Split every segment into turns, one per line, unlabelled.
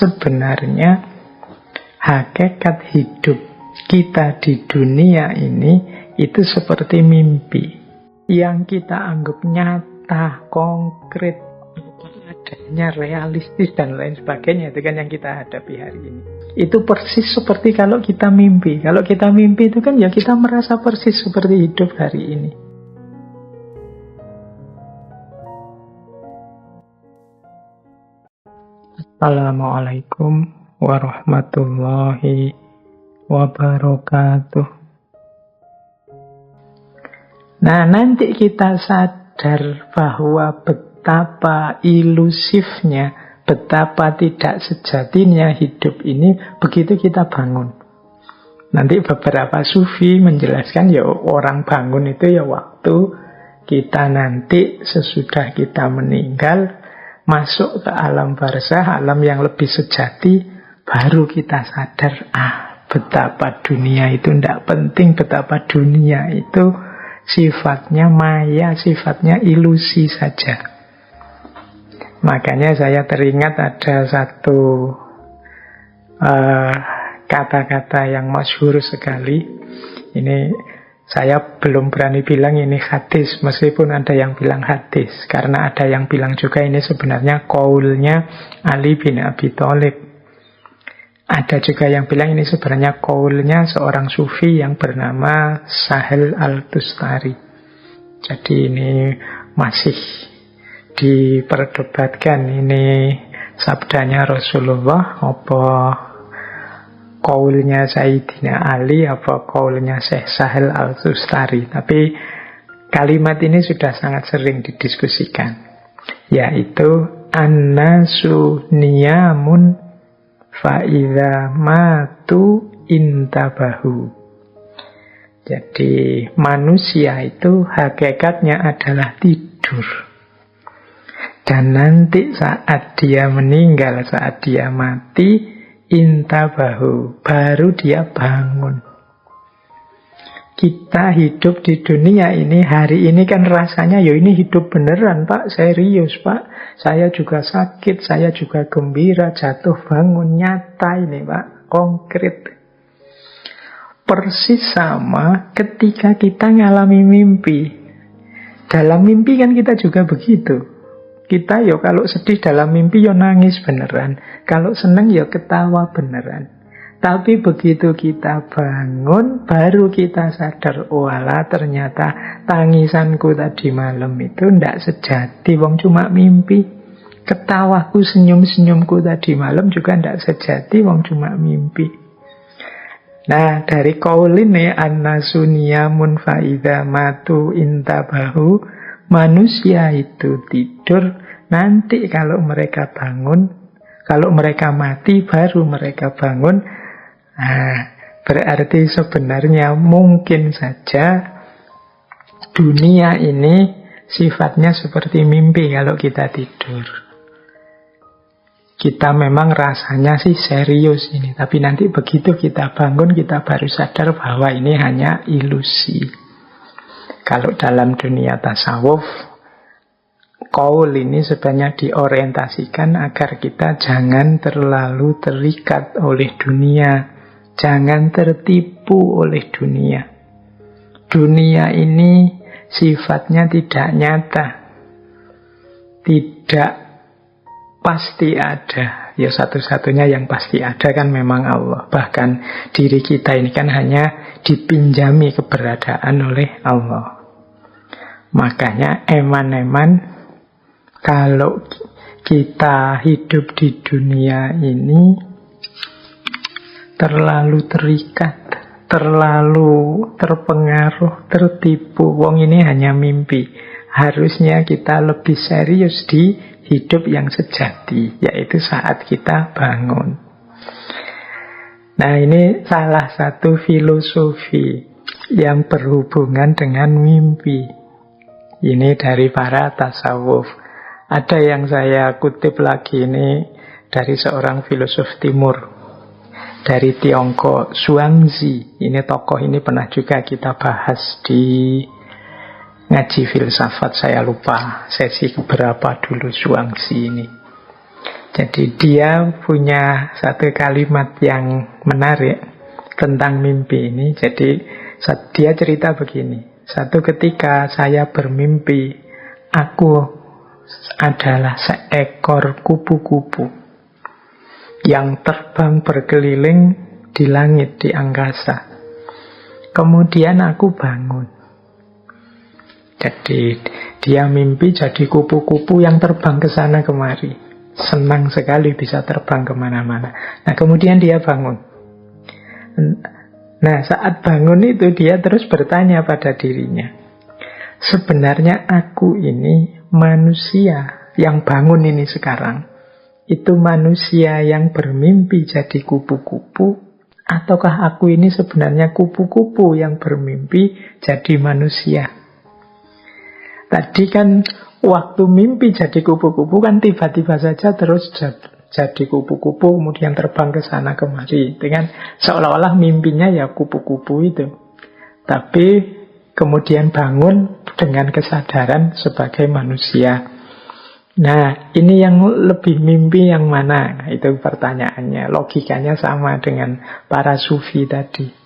sebenarnya hakikat hidup kita di dunia ini itu seperti mimpi yang kita anggap nyata, konkret, adanya, realistis dan lain sebagainya. Itu kan yang kita hadapi hari ini. Itu persis seperti kalau kita mimpi. Kalau kita mimpi itu kan ya kita merasa persis seperti hidup hari ini. Assalamualaikum warahmatullahi wabarakatuh. Nah, nanti kita sadar bahwa betapa ilusifnya, betapa tidak sejatinya hidup ini begitu kita bangun. Nanti beberapa sufi menjelaskan ya orang bangun itu ya waktu kita nanti sesudah kita meninggal masuk ke alam barzah, alam yang lebih sejati, baru kita sadar, betapa dunia itu tidak penting, betapa dunia itu sifatnya maya, sifatnya ilusi saja. Makanya saya teringat ada satu kata-kata yang masyhur sekali. Ini saya belum berani bilang ini hadis, meskipun ada yang bilang hadis. Karena ada yang bilang juga ini sebenarnya qaulnya Ali bin Abi Thalib. Ada juga yang bilang ini sebenarnya qaulnya seorang sufi yang bernama Sahel Al-Tustari. Jadi ini masih diperdebatkan, ini sabdanya Rasulullah apa qaulnya Sayyidina Ali apa qaulnya Syekh Sahel Al-Tustari. Tapi kalimat ini sudah sangat sering didiskusikan, yaitu annasu niyamun fa'idha matu intabahu. Jadi manusia itu hakikatnya adalah tidur, dan nanti saat dia meninggal, saat dia mati, intabahu, baru dia bangun. Kita hidup di dunia ini hari ini kan rasanya ya ini hidup beneran Pak, serius Pak, saya juga sakit, saya juga gembira, jatuh bangun, nyata ini Pak, konkret. Persis sama ketika kita ngalami mimpi. Dalam mimpi kan kita juga begitu. Kita ya kalau sedih dalam mimpi ya nangis beneran, kalau senang ya ketawa beneran. Tapi begitu kita bangun, baru kita sadar, walah ternyata tangisanku tadi malam itu ndak sejati, wong cuma mimpi. Ketawaku, senyum-senyumku tadi malam juga ndak sejati, wong cuma mimpi. Nah, dari qaul ini annasu niyamun fa'idha matu intabahu, manusia itu tidur, nanti kalau mereka bangun, kalau mereka mati baru mereka bangun. Berarti sebenarnya mungkin saja dunia ini sifatnya seperti mimpi kalau kita tidur. Kita memang rasanya sih serius ini, tapi nanti begitu kita bangun kita baru sadar bahwa ini hanya ilusi. Kalau dalam dunia tasawuf, qaul ini sebenarnya diorientasikan agar kita jangan terlalu terikat oleh dunia, jangan tertipu oleh dunia. Dunia ini sifatnya tidak nyata, tidak pasti ada. Ya satu-satunya yang pasti ada kan memang Allah. Bahkan diri kita ini kan hanya dipinjami keberadaan oleh Allah. Makanya eman-eman kalau kita hidup di dunia ini terlalu terikat, terlalu terpengaruh, tertipu. Wong ini hanya mimpi. Harusnya kita lebih serius di hidup yang sejati, yaitu saat kita bangun. Nah, ini salah satu filosofi yang berhubungan dengan mimpi. Ini dari para tasawuf. Ada yang saya kutip lagi ini dari seorang filosof timur, dari Tiongkok, Zhuangzi. Ini tokoh ini pernah juga kita bahas di ngaji filsafat, saya lupa sesi keberapa dulu Zhuangzi ini. Jadi dia punya satu kalimat yang menarik tentang mimpi ini. Jadi dia cerita begini, satu ketika saya bermimpi, aku adalah seekor kupu-kupu yang terbang berkeliling di langit, di angkasa. Kemudian aku bangun. Jadi dia mimpi jadi kupu-kupu yang terbang ke sana kemari. Senang sekali bisa terbang kemana-mana. Nah kemudian dia bangun. Nah saat bangun itu dia terus bertanya pada dirinya, sebenarnya aku ini manusia yang bangun ini sekarang, itu manusia yang bermimpi jadi kupu-kupu, ataukah aku ini sebenarnya kupu-kupu yang bermimpi jadi manusia? Tadi kan waktu mimpi jadi kupu-kupu kan tiba-tiba saja terus jadi kupu-kupu, kemudian terbang ke sana kemari. Dengan seolah-olah mimpinya ya kupu-kupu itu. Tapi kemudian bangun dengan kesadaran sebagai manusia. Nah, ini yang lebih mimpi yang mana? Nah, itu pertanyaannya. Logikanya sama dengan para sufi tadi.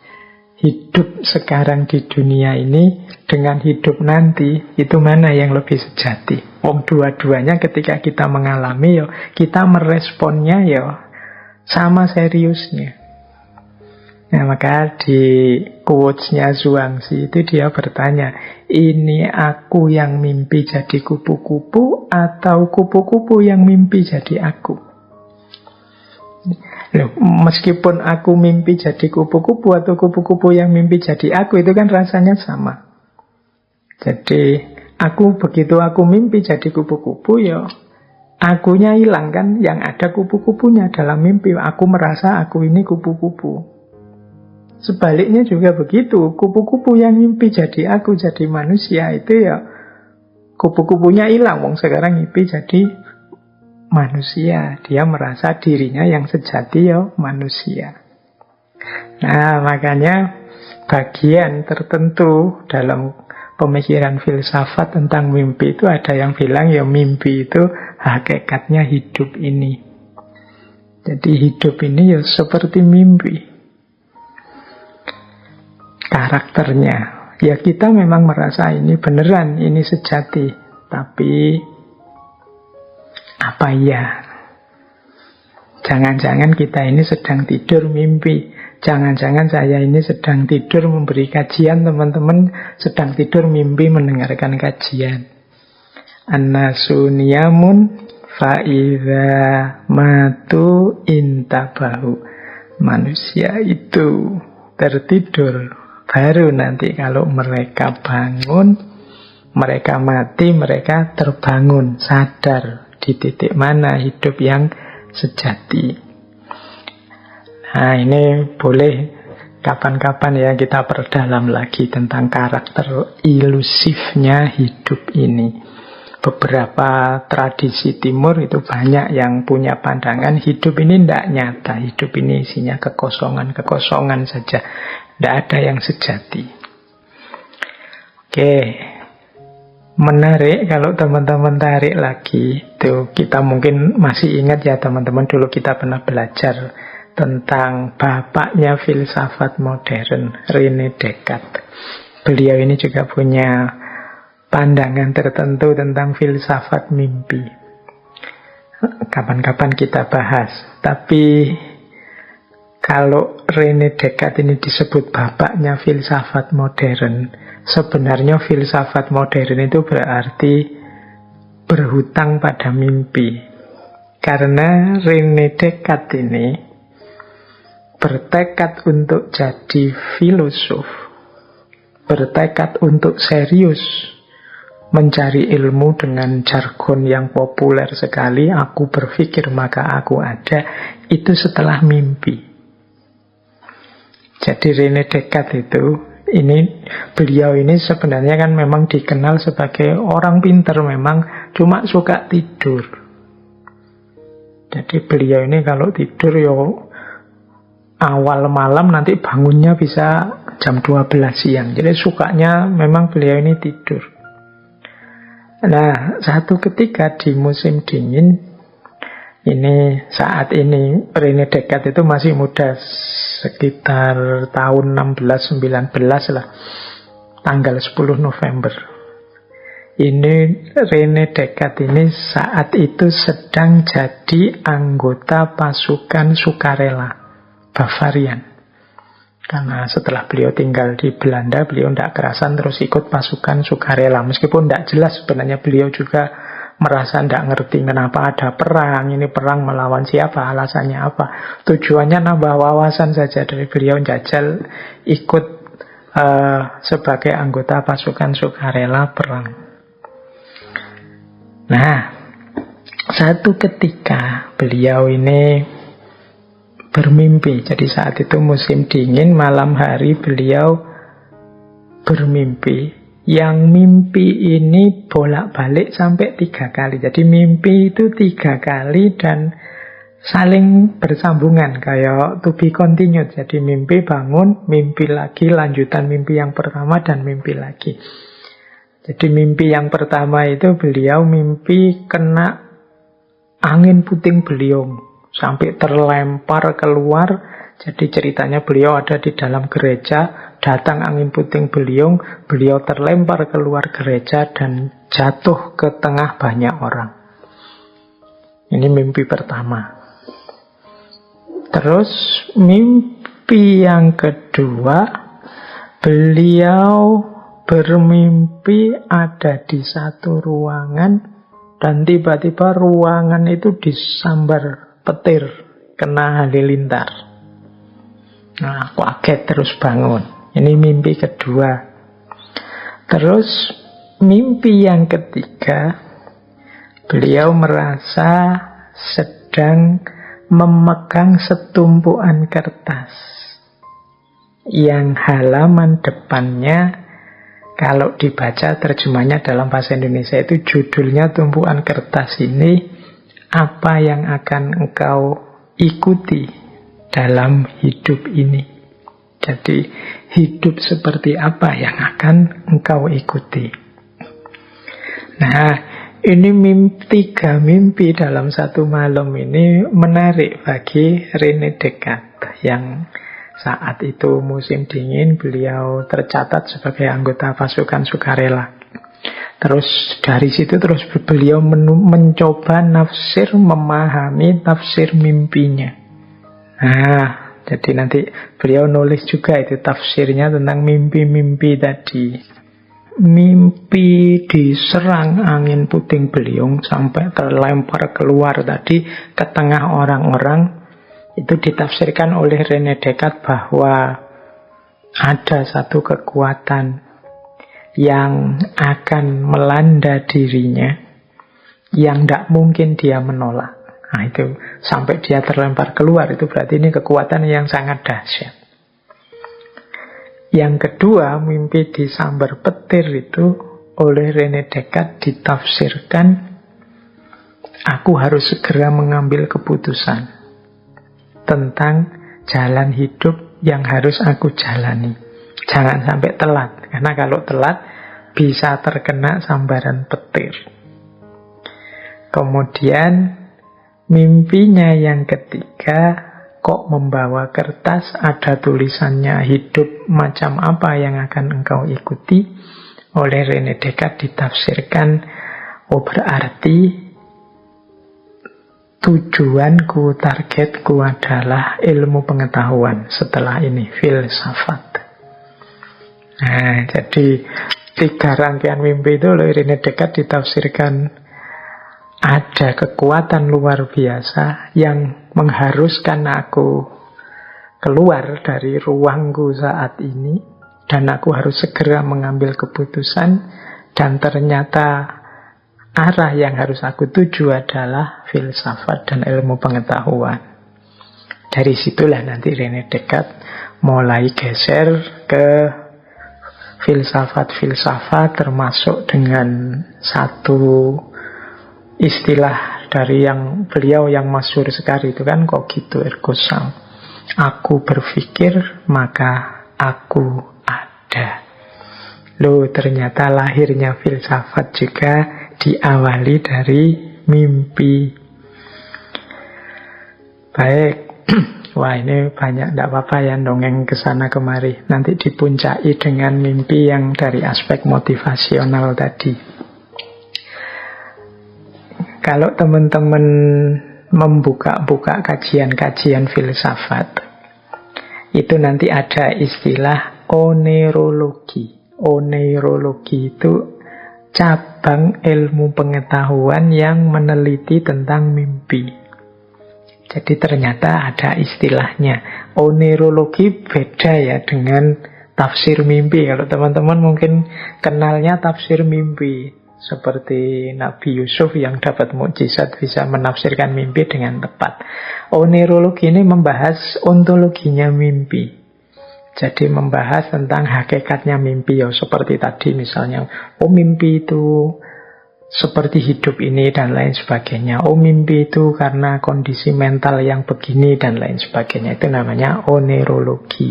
Hidup sekarang di dunia ini dengan hidup nanti, itu mana yang lebih sejati? Dua-duanya ketika kita mengalami, kita meresponnya sama seriusnya. Nah, maka di quotes-nya Zhuangzi itu dia bertanya, ini aku yang mimpi jadi kupu-kupu atau kupu-kupu yang mimpi jadi aku? Loh, meskipun aku mimpi jadi kupu-kupu atau kupu-kupu yang mimpi jadi aku, itu kan rasanya sama. Jadi begitu aku mimpi jadi kupu-kupu, akunya hilang kan, yang ada kupu-kupunya dalam mimpi. Aku merasa aku ini kupu-kupu. Sebaliknya juga begitu, kupu-kupu yang mimpi jadi aku, jadi manusia, itu kupu-kupunya hilang. Sekarang mimpi jadi manusia, dia merasa dirinya yang sejati manusia. Nah, makanya bagian tertentu dalam pemikiran filsafat tentang mimpi itu ada yang bilang mimpi itu hakikatnya hidup ini. Jadi hidup ini seperti mimpi. Karakternya kita memang merasa ini beneran, ini sejati, tapi apa ya? Jangan-jangan kita ini sedang tidur mimpi. Jangan-jangan saya ini sedang tidur memberi kajian, teman-teman sedang tidur mimpi mendengarkan kajian. An-nasu niyamun fa'idha matu intabahu. Manusia itu tertidur, baru nanti kalau mereka bangun, mereka mati, mereka terbangun, sadar di titik mana hidup yang sejati. Nah, ini boleh kapan-kapan kita perdalam lagi tentang karakter ilusifnya hidup ini. Beberapa tradisi timur itu banyak yang punya pandangan hidup ini tidak nyata, hidup ini isinya kekosongan-kekosongan saja, tidak ada yang sejati. Oke. Menarik kalau teman-teman tarik lagi. Tuh, kita mungkin masih ingat teman-teman, dulu kita pernah belajar tentang bapaknya filsafat modern, René Descartes. Beliau ini juga punya pandangan tertentu tentang filsafat mimpi. Kapan-kapan kita bahas. Tapi kalau René Descartes ini disebut bapaknya filsafat modern, sebenarnya filsafat modern itu berarti berhutang pada mimpi. Karena René Descartes ini bertekad untuk jadi filosof, bertekad untuk serius mencari ilmu dengan jargon yang populer sekali, aku berpikir maka aku ada, itu setelah mimpi. Jadi René Descartes itu, beliau ini sebenarnya kan memang dikenal sebagai orang pintar, memang cuma suka tidur. Jadi beliau ini kalau tidur awal malam, nanti bangunnya bisa jam 12 siang. Jadi sukanya memang beliau ini tidur. Nah, satu ketika di musim dingin, Ini saat ini René Descartes itu masih muda, sekitar tahun 1619 lah, tanggal 10 November. Ini René Descartes ini saat itu sedang jadi anggota pasukan sukarela Bavarian. Karena setelah beliau tinggal di Belanda, beliau tidak kerasan terus ikut pasukan sukarela. Meskipun tidak jelas sebenarnya, beliau juga merasa tidak ngerti kenapa ada perang. Ini perang melawan siapa, alasannya apa. Tujuannya nambah wawasan saja. Dari beliau jajal ikut sebagai anggota pasukan sukarela perang. Nah, satu ketika beliau ini bermimpi. Jadi saat itu musim dingin, malam hari beliau bermimpi. Yang mimpi ini bolak-balik sampai 3 kali. Jadi mimpi itu 3 kali dan saling bersambungan, kayak to be continued. Jadi mimpi, bangun, mimpi lagi, lanjutan mimpi yang pertama dan mimpi lagi. Jadi mimpi yang pertama itu beliau mimpi kena angin puting beliung sampai terlempar keluar. Jadi ceritanya beliau ada di dalam gereja, datang angin puting beliung, beliau terlempar keluar gereja dan jatuh ke tengah banyak orang. Ini mimpi pertama. Terus mimpi yang kedua, beliau bermimpi ada di satu ruangan dan tiba-tiba ruangan itu disambar petir, kena halilintar. Nah, kaget terus bangun. Ini mimpi kedua. Terus mimpi yang ketiga, beliau merasa sedang memegang setumpuan kertas yang halaman depannya, kalau dibaca terjemahnya dalam bahasa Indonesia itu judulnya tumpuan kertas ini, apa yang akan engkau ikuti dalam hidup ini. Jadi hidup seperti apa yang akan engkau ikuti. Nah, ini tiga mimpi dalam satu malam ini menarik bagi René Descartes yang saat itu musim dingin, beliau tercatat sebagai anggota pasukan sukarela. Terus dari situ terus beliau mencoba memahami tafsir mimpinya. Nah, jadi nanti beliau nulis juga itu tafsirnya tentang mimpi-mimpi tadi. Mimpi diserang angin puting beliung sampai terlempar keluar tadi ke tengah orang-orang, itu ditafsirkan oleh René Descartes bahwa ada satu kekuatan yang akan melanda dirinya yang tidak mungkin dia menolak. Nah itu sampai dia terlempar keluar, itu berarti ini kekuatan yang sangat dahsyat. Yang kedua, mimpi disambar petir itu oleh René Descartes ditafsirkan, aku harus segera mengambil keputusan tentang jalan hidup yang harus aku jalani. Jangan sampai telat, karena kalau telat bisa terkena sambaran petir. Kemudian mimpinya yang ketiga, kok membawa kertas, ada tulisannya hidup macam apa yang akan engkau ikuti. Oleh René Descartes ditafsirkan, oh berarti tujuanku, targetku adalah ilmu pengetahuan, setelah ini filsafat. Nah, jadi 3 rangkaian mimpi itu oleh René Descartes ditafsirkan ada kekuatan luar biasa yang mengharuskan aku keluar dari ruangku saat ini dan aku harus segera mengambil keputusan, dan ternyata arah yang harus aku tuju adalah filsafat dan ilmu pengetahuan. Dari situlah nanti René Descartes mulai geser ke filsafat-filsafat, termasuk dengan satu istilah dari yang beliau yang masyhur sekali itu kan cogito ergo sum. Aku berpikir maka aku ada. Loh, ternyata lahirnya filsafat juga diawali dari mimpi. Baik. Wah, ini banyak, tidak apa-apa ya dongeng kesana kemari. Nanti dipuncai dengan mimpi yang dari aspek motivasional tadi. Kalau teman-teman membuka-buka kajian-kajian filsafat, itu nanti ada istilah oneirologi. Oneirologi itu cabang ilmu pengetahuan yang meneliti tentang mimpi. Jadi ternyata ada istilahnya. Oneirologi beda ya dengan tafsir mimpi. Kalau teman-teman mungkin kenalnya tafsir mimpi, seperti Nabi Yusuf yang dapat mukjizat bisa menafsirkan mimpi dengan tepat. Oneirologi ini membahas ontologinya mimpi. Jadi membahas tentang hakikatnya mimpi ya, seperti tadi misalnya, mimpi itu seperti hidup ini dan lain sebagainya. Mimpi itu karena kondisi mental yang begini dan lain sebagainya. Itu namanya oneirologi.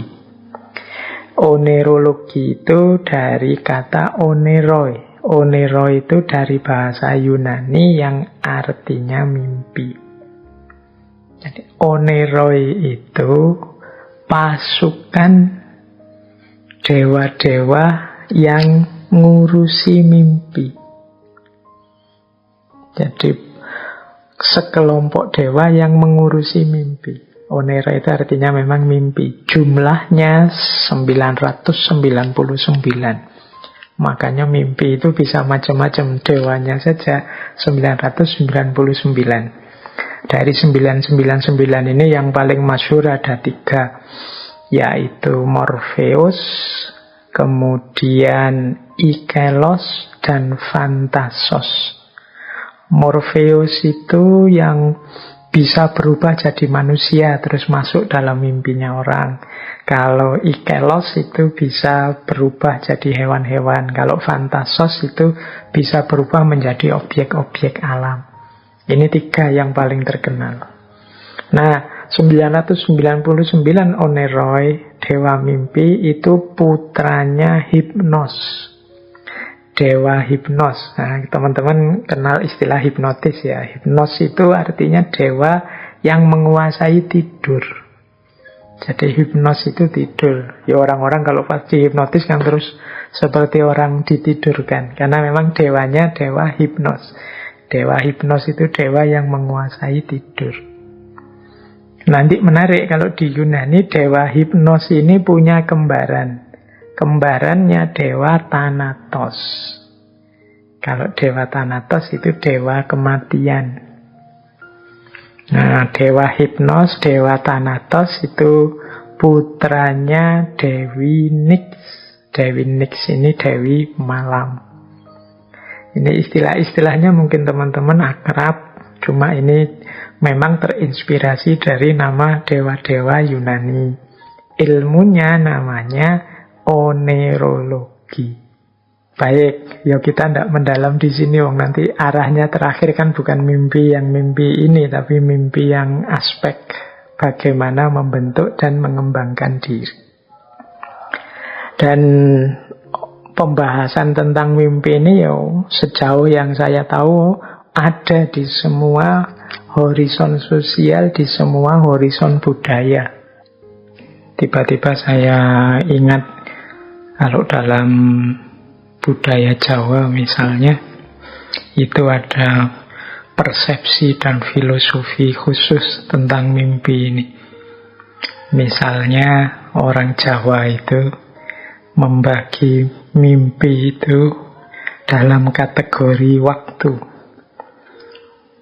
Oneirologi itu dari kata oneiroi. Oneiroi itu dari bahasa Yunani yang artinya mimpi. Jadi oneiroi itu pasukan dewa-dewa yang ngurusi mimpi. Jadi sekelompok dewa yang mengurusi mimpi. Onera itu artinya memang mimpi. Jumlahnya 999. Makanya mimpi itu bisa macam-macam. Dewanya saja 999. Dari 999 ini yang paling masyhur ada 3, yaitu Morpheus, kemudian Ikelos, dan Phantasos. Morpheus itu yang bisa berubah jadi manusia terus masuk dalam mimpinya orang. Kalau Ikelos itu bisa berubah jadi hewan-hewan. Kalau Phantasos itu bisa berubah menjadi objek-objek alam. Ini 3 yang paling terkenal. Nah, 999 oneiroi, dewa mimpi, itu putranya Hipnos. Dewa Hipnos. Nah, teman-teman kenal istilah hipnotis ya. Hipnos itu artinya dewa yang menguasai tidur. Jadi hipnos itu tidur. Ya orang-orang kalau pas dihipnotis kan terus seperti orang ditidurkan. Karena memang dewanya dewa Hipnos. Dewa Hipnos itu dewa yang menguasai tidur. Nanti menarik kalau di Yunani dewa Hipnos ini punya kembaran. Kembarannya dewa Thanatos. Kalau dewa Thanatos itu dewa kematian. Nah, dewa Hipnos, dewa Thanatos itu putranya Dewi Nyx. Dewi Nyx ini dewi malam. Ini istilah-istilahnya mungkin teman-teman akrab, cuma ini memang terinspirasi dari nama dewa-dewa Yunani. Ilmunya namanya oneirologi. Baik, ya kita tidak mendalam di sini, wong nanti arahnya terakhir kan bukan mimpi yang mimpi ini, tapi mimpi yang aspek bagaimana membentuk dan mengembangkan diri. Dan pembahasan tentang mimpi ini ya sejauh yang saya tahu ada di semua horizon sosial, di semua horizon budaya. Tiba-tiba saya ingat kalau dalam budaya Jawa misalnya, itu ada persepsi dan filosofi khusus tentang mimpi ini. Misalnya orang Jawa itu membagi mimpi itu dalam kategori waktu.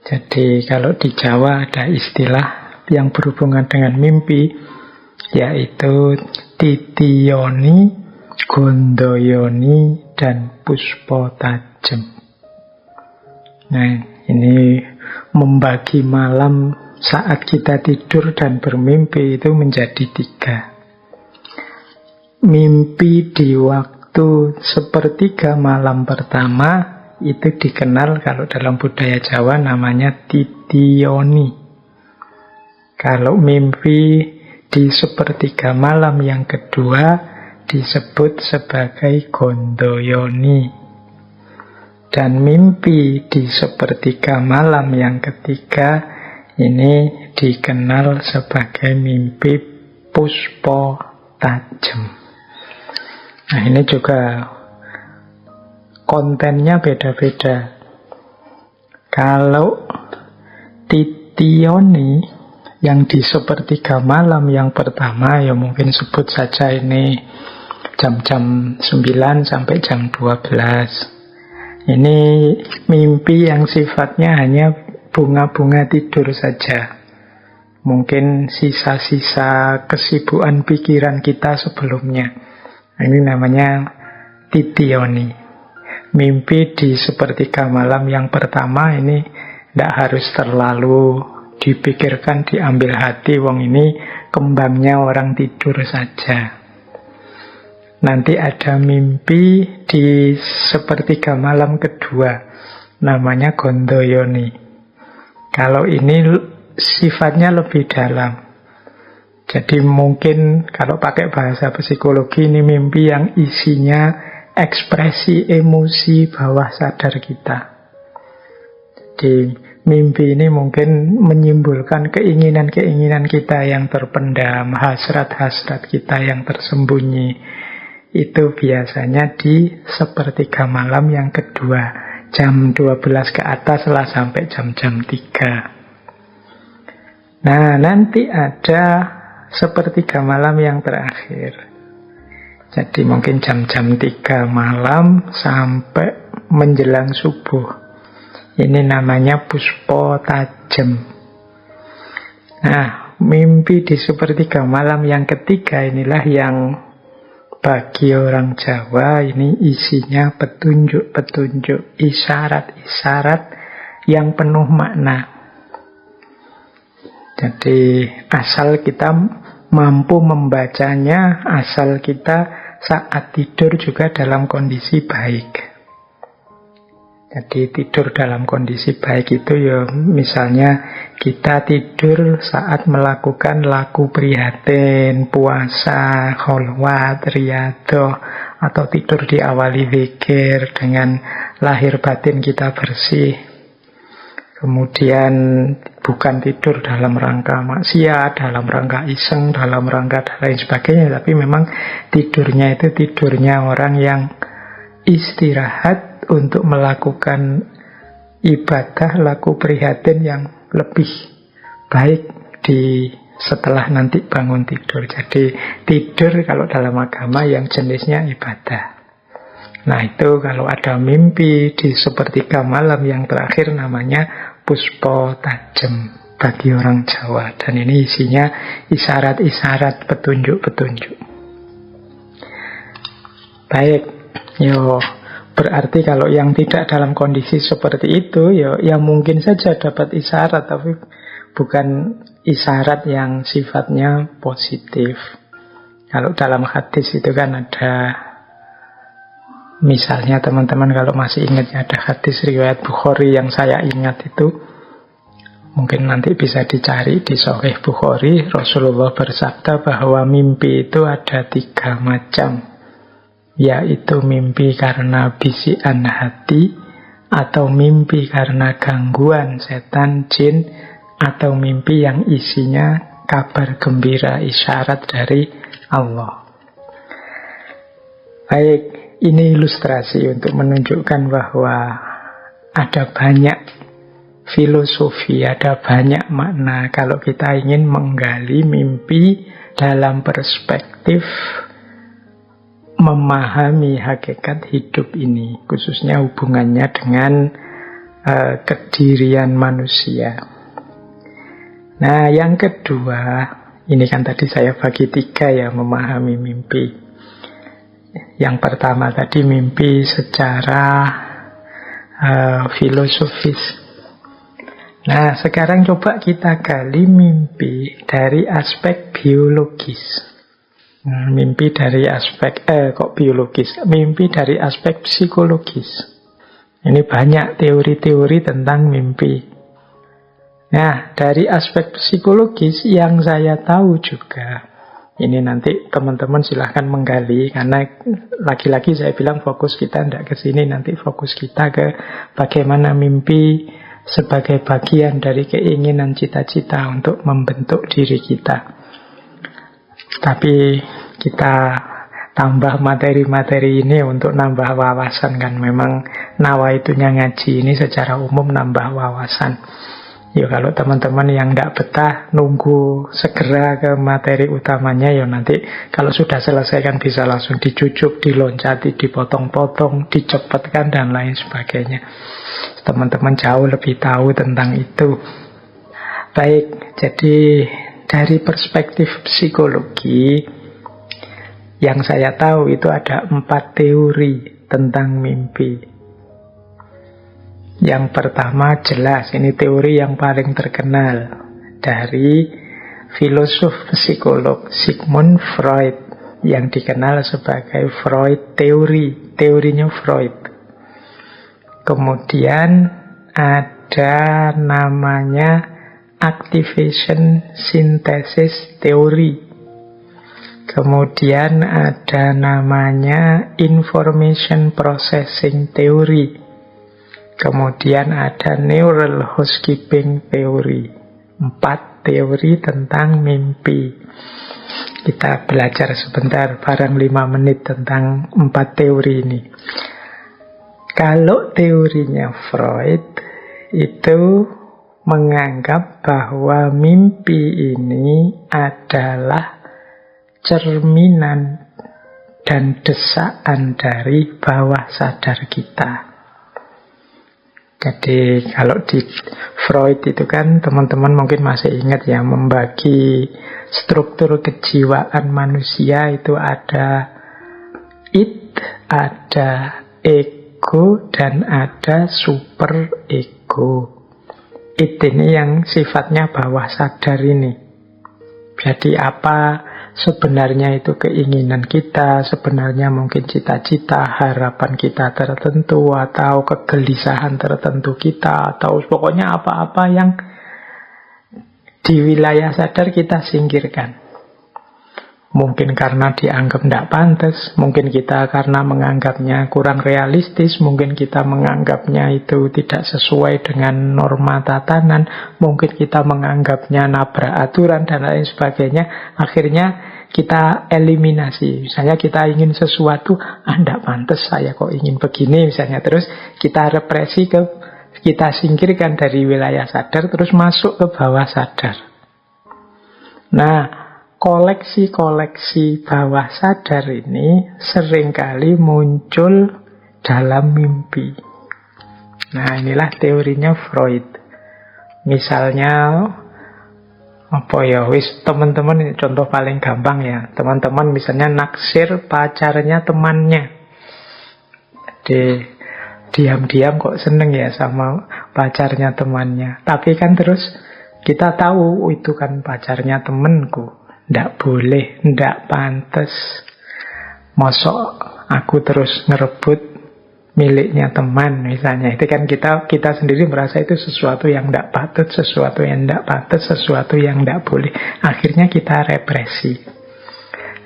Jadi kalau di Jawa ada istilah yang berhubungan dengan mimpi, yaitu titiyoni, gondoyoni, dan puspo tajem. Nah, ini membagi malam saat kita tidur dan bermimpi itu menjadi 3. Mimpi di waktu sepertiga malam pertama itu dikenal kalau dalam budaya Jawa namanya titiyoni. Kalau mimpi di sepertiga malam yang kedua disebut sebagai gondoyoni. Dan mimpi di sepertiga malam yang ketiga ini dikenal sebagai mimpi puspa tajem. Nah, ini juga kontennya beda-beda. Kalau titioni yang di sepertiga malam yang pertama, ya mungkin sebut saja ini jam-jam 9 sampai jam 12. Ini mimpi yang sifatnya hanya bunga-bunga tidur saja. Mungkin sisa-sisa kesibukan pikiran kita sebelumnya. Ini namanya titioni. Mimpi di sepertiga malam yang pertama ini tidak harus terlalu dipikirkan, diambil hati. Wong ini kembangnya orang tidur saja. Nanti ada mimpi di sepertiga malam kedua, namanya gondoyoni. Kalau ini sifatnya lebih dalam. Jadi mungkin kalau pakai bahasa psikologi, ini mimpi yang isinya ekspresi emosi bawah sadar kita. Jadi mimpi ini mungkin menyimbolkan keinginan-keinginan kita yang terpendam, hasrat-hasrat kita yang tersembunyi. Itu biasanya di sepertiga malam yang kedua, jam 12 ke atas lah sampai jam-jam 3. Nah, nanti ada sepertiga malam yang terakhir. Jadi mungkin jam-jam 3 malam sampai menjelang subuh. Ini namanya puspa tajem. Nah, mimpi di sepertiga malam yang ketiga inilah yang bagi orang Jawa ini isinya petunjuk-petunjuk, isyarat-isyarat yang penuh makna. Jadi asal kita mampu membacanya, asal kita saat tidur juga dalam kondisi baik. Jadi tidur dalam kondisi baik itu ya misalnya kita tidur saat melakukan laku prihatin, puasa, kholwat, riyadhah, atau tidur diawali zikir dengan lahir batin kita bersih. Kemudian bukan tidur dalam rangka maksiat, dalam rangka iseng, dalam rangka dan lain sebagainya, tapi memang tidurnya itu tidurnya orang yang istirahat untuk melakukan ibadah laku prihatin yang lebih baik di setelah nanti bangun tidur. Jadi tidur kalau dalam agama yang jenisnya ibadah. Nah itu kalau ada mimpi di sepertiga malam yang terakhir namanya puspa tajem bagi orang Jawa. Dan ini isinya isyarat-isyarat, petunjuk-petunjuk. Baik, berarti kalau yang tidak dalam kondisi seperti itu, ya mungkin saja dapat isyarat, tapi bukan isyarat yang sifatnya positif. Kalau dalam hadis itu kan ada, misalnya teman-teman kalau masih ingat ada hadis riwayat Bukhari yang saya ingat itu, mungkin nanti bisa dicari di Sahih Bukhari. Rasulullah bersabda bahwa mimpi itu ada 3 macam. Yaitu mimpi karena bisikan hati, atau mimpi karena gangguan setan, jin, atau mimpi yang isinya kabar gembira, isyarat dari Allah. Baik, ini ilustrasi untuk menunjukkan bahwa ada banyak filosofi, ada banyak makna kalau kita ingin menggali mimpi dalam perspektif memahami hakikat hidup ini, khususnya hubungannya dengan kedirian manusia. Nah, yang kedua, ini kan tadi saya bagi 3 ya, memahami mimpi. Yang pertama tadi mimpi secara filosofis. Nah, sekarang coba kita gali mimpi dari aspek biologis. Mimpi dari aspek biologis, mimpi dari aspek psikologis. Ini banyak teori-teori tentang mimpi. Nah, dari aspek psikologis yang saya tahu juga, ini nanti teman-teman silahkan menggali, karena lagi-lagi saya bilang fokus kita tidak ke sini, nanti fokus kita ke bagaimana mimpi sebagai bagian dari keinginan cita-cita untuk membentuk diri kita. Tapi kita tambah materi-materi ini untuk nambah wawasan kan. Memang nawaitunya ngaji ini secara umum nambah wawasan. Ya kalau teman-teman yang tidak betah nunggu segera ke materi utamanya, ya nanti kalau sudah selesai kan bisa langsung dicucuk, diloncati, dipotong-potong, dicepatkan dan lain sebagainya. Teman-teman jauh lebih tahu tentang itu. Baik, jadi dari perspektif psikologi yang saya tahu itu ada 4 teori tentang mimpi. Yang pertama jelas, ini teori yang paling terkenal dari filosof psikolog Sigmund Freud yang dikenal sebagai Freud teori, teorinya Freud. Kemudian ada namanya activation synthesis theory. Kemudian ada namanya information processing theory. Kemudian ada neural housekeeping theory. 4 teori tentang mimpi. Kita belajar sebentar, barang 5 menit tentang 4 teori ini. Kalau teorinya Freud itu menganggap bahwa mimpi ini adalah cerminan dan desaan dari bawah sadar kita. Jadi kalau di Freud itu kan teman-teman mungkin masih ingat ya, membagi struktur kejiwaan manusia itu ada id, ada ego, dan ada super ego. Id ini yang sifatnya bawah sadar ini. Jadi apa sebenarnya itu keinginan kita, sebenarnya mungkin cita-cita, harapan kita tertentu, atau kegelisahan tertentu kita, atau pokoknya apa-apa yang di wilayah sadar kita singkirkan. Mungkin karena dianggap tidak pantas, mungkin kita karena menganggapnya kurang realistis, mungkin kita menganggapnya itu tidak sesuai dengan norma tatanan, mungkin kita menganggapnya nabrak aturan dan lain sebagainya. Akhirnya kita eliminasi. Misalnya kita ingin sesuatu, tidak pantas saya kok ingin begini misalnya. Terus kita represi, kita singkirkan dari wilayah sadar, terus masuk ke bawah sadar. Nah, koleksi-koleksi bawah sadar ini seringkali muncul dalam mimpi. Nah, inilah teorinya Freud. Misalnya, teman-teman, ini contoh paling gampang ya. Teman-teman misalnya naksir pacarnya temannya. Diam-diam kok seneng ya sama pacarnya temannya. Tapi kan terus kita tahu, itu kan pacarnya temenku. Nggak boleh, nggak pantas. Mosok aku terus ngerebut miliknya teman misalnya. Itu kan kita sendiri merasa itu sesuatu yang nggak patut, sesuatu yang nggak pantas, sesuatu yang nggak boleh. Akhirnya kita represi.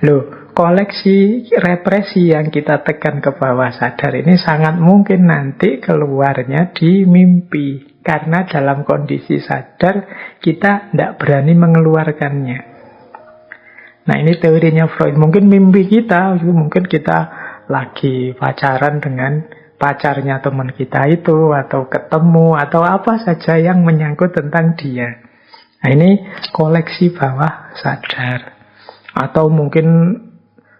Loh, koleksi represi yang kita tekan ke bawah sadar ini sangat mungkin nanti keluarnya di mimpi. Karena dalam kondisi sadar kita tidak berani mengeluarkannya. Nah, ini teorinya Freud. Mungkin mimpi kita, mungkin kita lagi pacaran dengan pacarnya teman kita itu, atau ketemu, atau apa saja yang menyangkut tentang dia. Nah, ini koleksi bawah sadar. Atau mungkin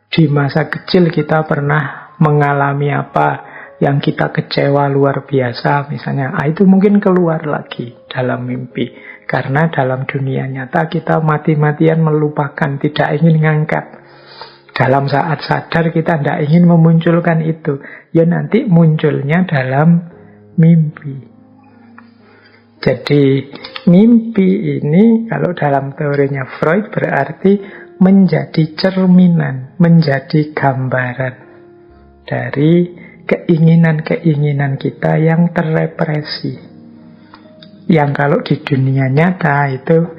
di masa kecil kita pernah mengalami apa yang kita kecewa luar biasa misalnya. Itu mungkin keluar lagi dalam mimpi. Karena dalam dunia nyata kita mati-matian melupakan, tidak ingin ngangkat. Dalam saat sadar kita tidak ingin memunculkan itu. Ya nanti munculnya dalam mimpi. Jadi mimpi ini kalau dalam teorinya Freud berarti menjadi cerminan, menjadi gambaran dari keinginan-keinginan kita yang terrepresi. Yang kalau di dunia nyata itu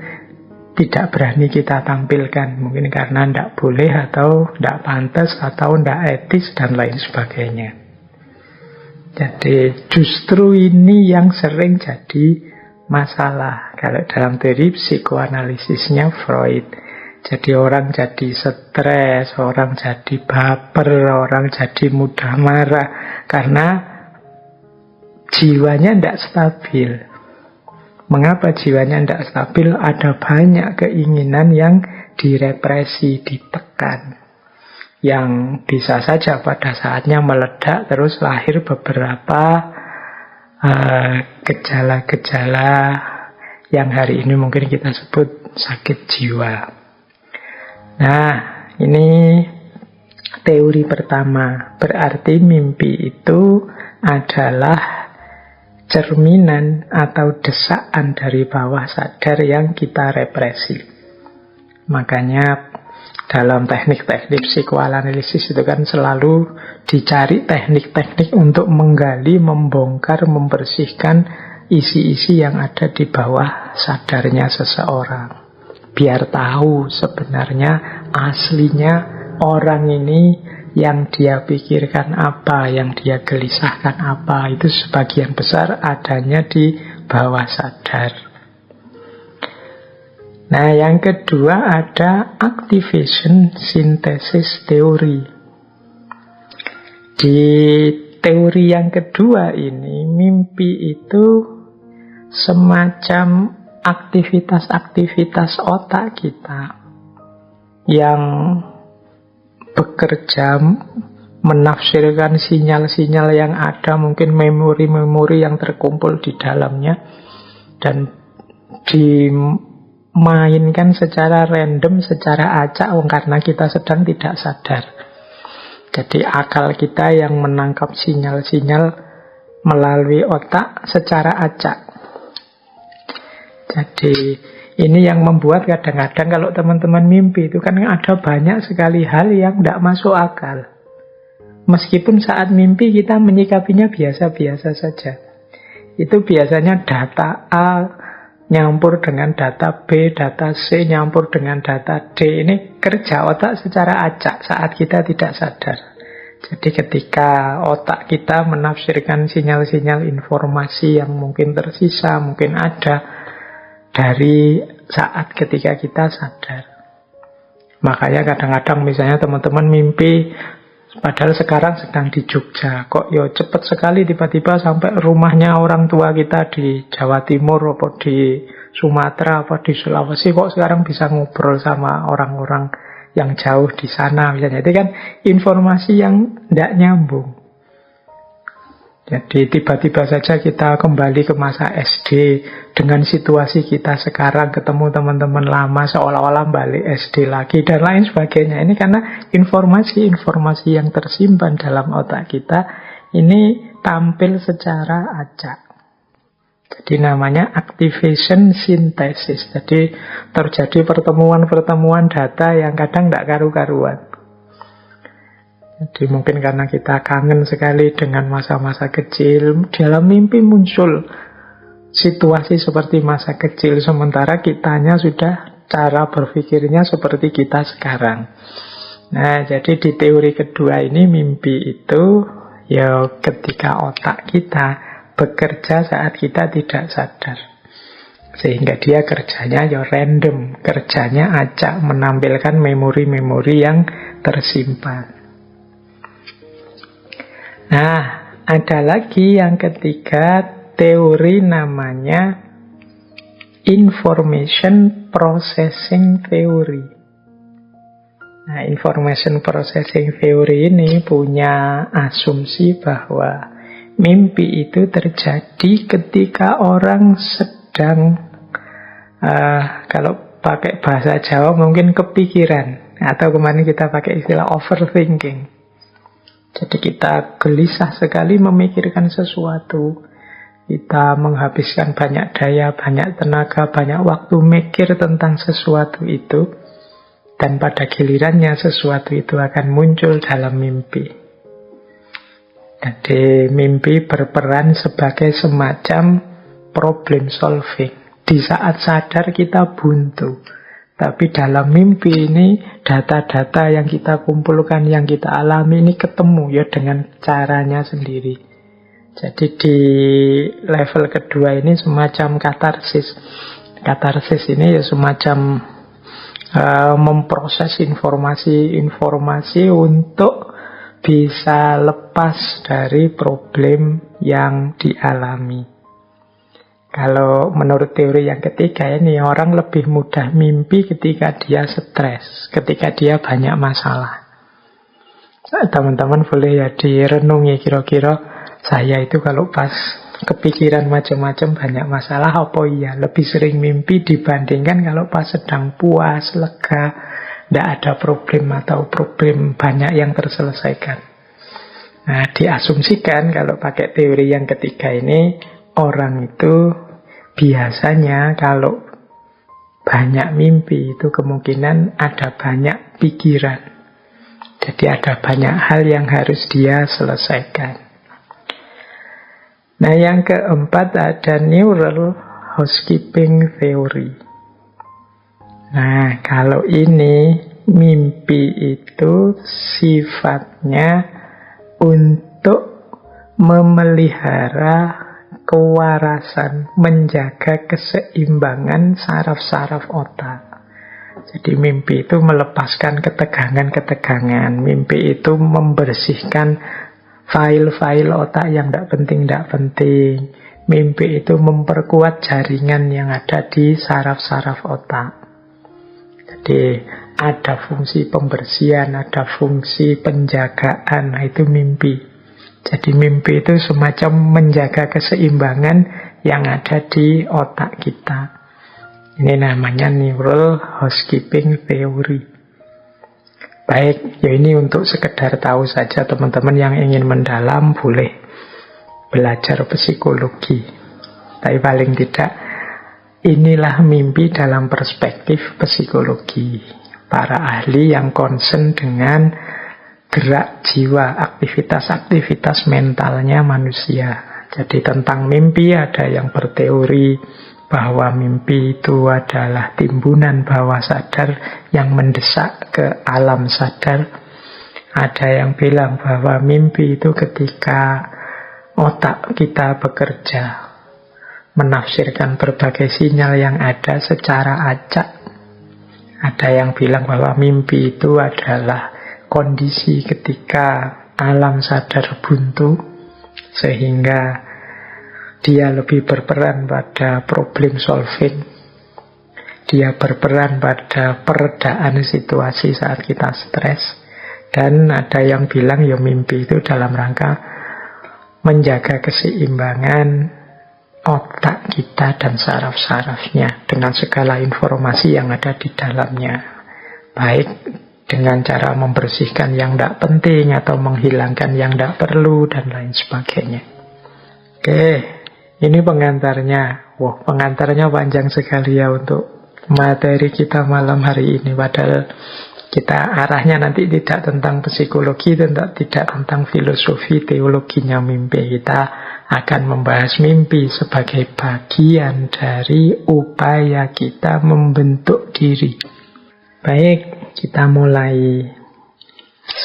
tidak berani kita tampilkan. Mungkin karena tidak boleh, atau tidak pantas, atau tidak etis, dan lain sebagainya. Jadi justru ini yang sering jadi masalah kalau dalam teori psikoanalisisnya Freud. Jadi orang jadi stres, orang jadi baper, orang jadi mudah marah karena jiwanya tidak stabil. Mengapa jiwanya tidak stabil? Ada banyak keinginan yang direpresi, ditekan, yang bisa saja pada saatnya meledak terus lahir beberapa gejala-gejala yang hari ini mungkin kita sebut sakit jiwa. Nah, ini teori pertama. Berarti mimpi itu adalah cerminan atau desaan dari bawah sadar yang kita represi. Makanya dalam teknik-teknik psikoanalisis itu kan selalu dicari teknik-teknik untuk menggali, membongkar, membersihkan isi-isi yang ada di bawah sadarnya seseorang. Biar tahu sebenarnya aslinya orang ini yang dia pikirkan apa, yang dia gelisahkan apa. Itu sebagian besar adanya di bawah sadar. Nah, yang kedua ada activation synthesis teori. Di teori yang kedua ini, mimpi itu semacam aktivitas-aktivitas otak kita yang bekerja menafsirkan sinyal-sinyal yang ada, mungkin memori-memori yang terkumpul di dalamnya, dan dimainkan secara random, secara acak, karena kita sedang tidak sadar. Jadi akal kita yang menangkap sinyal-sinyal melalui otak secara acak. Jadi ini yang membuat kadang-kadang kalau teman-teman mimpi itu kan ada banyak sekali hal yang tidak masuk akal. Meskipun saat mimpi kita menyikapinya biasa-biasa saja. Itu biasanya data A nyampur dengan data B, data C nyampur dengan data D. Ini kerja otak secara acak saat kita tidak sadar. Jadi ketika otak kita menafsirkan sinyal-sinyal informasi yang mungkin tersisa, mungkin ada dari saat ketika kita sadar. Makanya kadang-kadang misalnya teman-teman mimpi padahal sekarang sedang di Jogja, kok ya cepat sekali tiba-tiba sampai rumahnya orang tua kita di Jawa Timur atau di Sumatera atau di Sulawesi, kok sekarang bisa ngobrol sama orang-orang yang jauh di sana misalnya. Itu kan informasi yang tidak nyambung. Jadi tiba-tiba saja kita kembali ke masa SD dengan situasi kita sekarang, ketemu teman-teman lama seolah-olah balik SD lagi dan lain sebagainya. Ini karena informasi-informasi yang tersimpan dalam otak kita ini tampil secara acak. Jadi namanya activation synthesis. Jadi terjadi pertemuan-pertemuan data yang kadang tidak karu-karuan. Jadi mungkin karena kita kangen sekali dengan masa-masa kecil, dalam mimpi muncul situasi seperti masa kecil, sementara kitanya sudah cara berpikirnya seperti kita sekarang. Nah, jadi di teori kedua ini mimpi itu ya ketika otak kita bekerja saat kita tidak sadar. Sehingga dia kerjanya ya random, kerjanya acak, menampilkan memori-memori yang tersimpan. Nah, ada lagi yang ketiga, teori namanya information processing theory. Nah, information processing theory ini punya asumsi bahwa mimpi itu terjadi ketika orang sedang, kalau pakai bahasa Jawa mungkin kepikiran, atau kemarin kita pakai istilah overthinking. Jadi kita gelisah sekali memikirkan sesuatu. Kita menghabiskan banyak daya, banyak tenaga, banyak waktu mikir tentang sesuatu itu. Dan pada gilirannya sesuatu itu akan muncul dalam mimpi. Jadi mimpi berperan sebagai semacam problem solving. Di saat sadar kita buntu. Tapi dalam mimpi ini data-data yang kita kumpulkan, yang kita alami ini ketemu ya dengan caranya sendiri. Jadi di level kedua ini semacam katarsis. Katarsis ini ya semacam memproses informasi-informasi untuk bisa lepas dari problem yang dialami. Kalau menurut teori yang ketiga ini, orang lebih mudah mimpi ketika dia stres, ketika dia banyak masalah. Teman-teman boleh ya direnungi kira-kira saya itu kalau pas kepikiran macam-macam banyak masalah apa iya lebih sering mimpi dibandingkan kalau pas sedang puas, lega, tidak ada problem atau problem banyak yang terselesaikan. Nah, diasumsikan kalau pakai teori yang ketiga ini, orang itu biasanya kalau banyak mimpi itu kemungkinan ada banyak pikiran. Jadi ada banyak hal yang harus dia selesaikan. Nah, yang keempat ada neural housekeeping theory. Nah, kalau ini mimpi itu sifatnya untuk memelihara kewarasan, menjaga keseimbangan saraf-saraf otak. Jadi mimpi itu melepaskan ketegangan-ketegangan. Mimpi itu membersihkan file-file otak yang tidak penting. Mimpi itu memperkuat jaringan yang ada di saraf-saraf otak. Jadi ada fungsi pembersihan, ada fungsi penjagaan. Nah, itu mimpi. Jadi mimpi itu semacam menjaga keseimbangan yang ada di otak kita. Ini namanya neural housekeeping theory. Baik, ya ini untuk sekedar tahu saja teman-teman yang ingin mendalam boleh belajar psikologi. Tapi paling tidak inilah mimpi dalam perspektif psikologi. Para ahli yang concern dengan gerak jiwa, aktivitas-aktivitas mentalnya manusia. Jadi tentang mimpi ada yang berteori bahwa mimpi itu adalah timbunan bawah sadar yang mendesak ke alam sadar. Ada yang bilang bahwa mimpi itu ketika otak kita bekerja, menafsirkan berbagai sinyal yang ada secara acak. Ada yang bilang bahwa mimpi itu adalah kondisi ketika alam sadar buntu, sehingga dia lebih berperan pada problem solving. Dia berperan pada peredaan situasi saat kita stres. Dan ada yang bilang ya mimpi itu dalam rangka menjaga keseimbangan otak kita dan saraf-sarafnya dengan segala informasi yang ada di dalamnya. Baik dengan cara membersihkan yang tidak penting atau menghilangkan yang tidak perlu dan lain sebagainya. Oke. Ini pengantarnya. Wah, pengantarnya panjang sekali ya untuk materi kita malam hari ini. Padahal kita arahnya nanti tidak tentang psikologi, tidak tentang filosofi, teologinya mimpi. Kita akan membahas mimpi sebagai bagian dari upaya kita membentuk diri. Baik, kita mulai.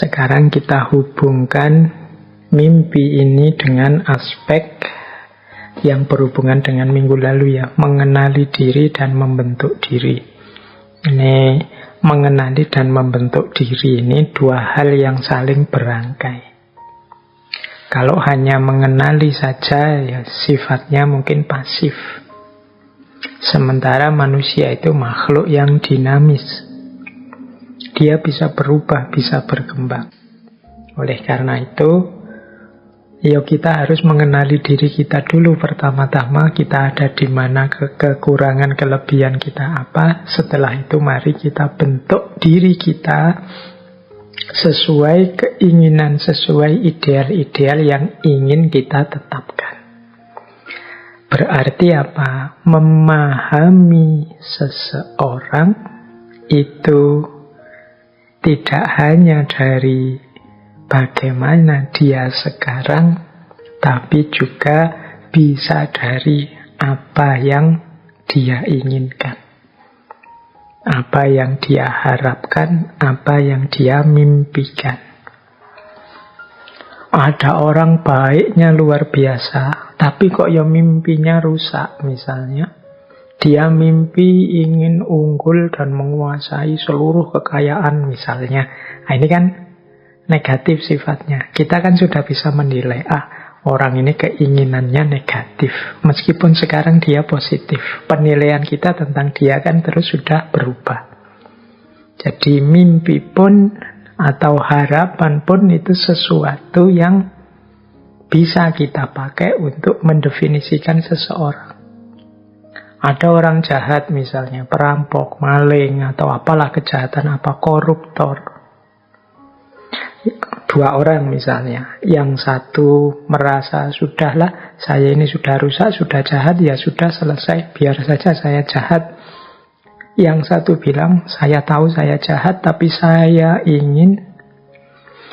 Sekarang kita hubungkan mimpi ini dengan aspek yang berhubungan dengan minggu lalu ya, mengenali diri dan membentuk diri. Ini mengenali dan membentuk diri ini dua hal yang saling berangkai. Kalau hanya mengenali saja ya sifatnya mungkin pasif. Sementara manusia itu makhluk yang dinamis. Dia bisa berubah, bisa berkembang. Oleh karena itu ya kita harus mengenali diri kita dulu pertama-tama, kita ada di mana, kekurangan, kelebihan kita apa. Setelah itu mari kita bentuk diri kita sesuai keinginan, sesuai ideal-ideal yang ingin kita tetapkan. Berarti apa? Memahami seseorang itu tidak hanya dari bagaimana dia sekarang, tapi juga bisa dari apa yang dia inginkan, apa yang dia harapkan, apa yang dia mimpikan. Ada orang baiknya luar biasa, tapi kok ya mimpinya rusak misalnya. Dia mimpi ingin unggul dan menguasai seluruh kekayaan misalnya. Nah, ini kan negatif sifatnya. Kita kan sudah bisa menilai, orang ini keinginannya negatif. Meskipun sekarang dia positif. Penilaian kita tentang dia kan terus sudah berubah. Jadi mimpi pun atau harapan pun itu sesuatu yang bisa kita pakai untuk mendefinisikan seseorang. Ada orang jahat misalnya, perampok, maling, atau apalah kejahatan apa, koruptor. 2 orang misalnya, yang satu merasa sudahlah, saya ini sudah rusak, sudah jahat, ya sudah selesai, biar saja saya jahat. Yang satu bilang, saya tahu saya jahat, tapi saya ingin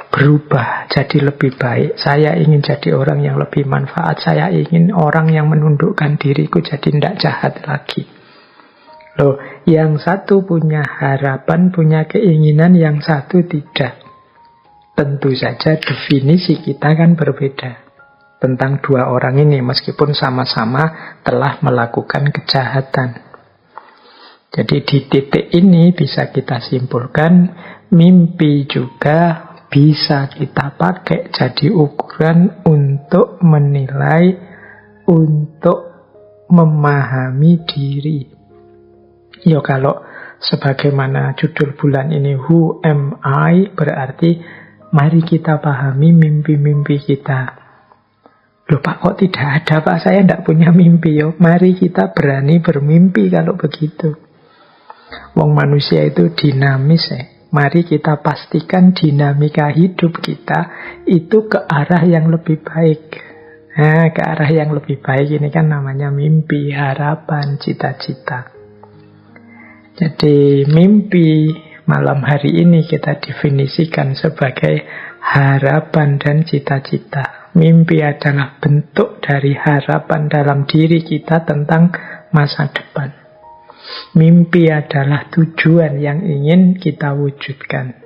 berubah jadi lebih baik. Saya ingin jadi orang yang lebih manfaat. Saya ingin orang yang menundukkan diriku jadi tidak jahat lagi. Loh, yang satu punya harapan, punya keinginan, yang satu tidak. Tentu saja definisi kita kan berbeda tentang 2 orang ini, meskipun sama-sama telah melakukan kejahatan. Jadi di titik ini bisa kita simpulkan, mimpi juga bisa kita pakai jadi ukuran untuk menilai, untuk memahami diri. Ya kalau sebagaimana judul bulan ini, Who Am I? Berarti mari kita pahami mimpi-mimpi kita. Loh Pak, kok tidak ada Pak? Saya tidak punya mimpi. Yo, mari kita berani bermimpi kalau begitu. Wong manusia itu dinamis ya. Mari kita pastikan dinamika hidup kita itu ke arah yang lebih baik. Nah, ke arah yang lebih baik ini kan namanya mimpi, harapan, cita-cita. Jadi mimpi malam hari ini kita definisikan sebagai harapan dan cita-cita. Mimpi adalah bentuk dari harapan dalam diri kita tentang masa depan. Mimpi adalah tujuan yang ingin kita wujudkan.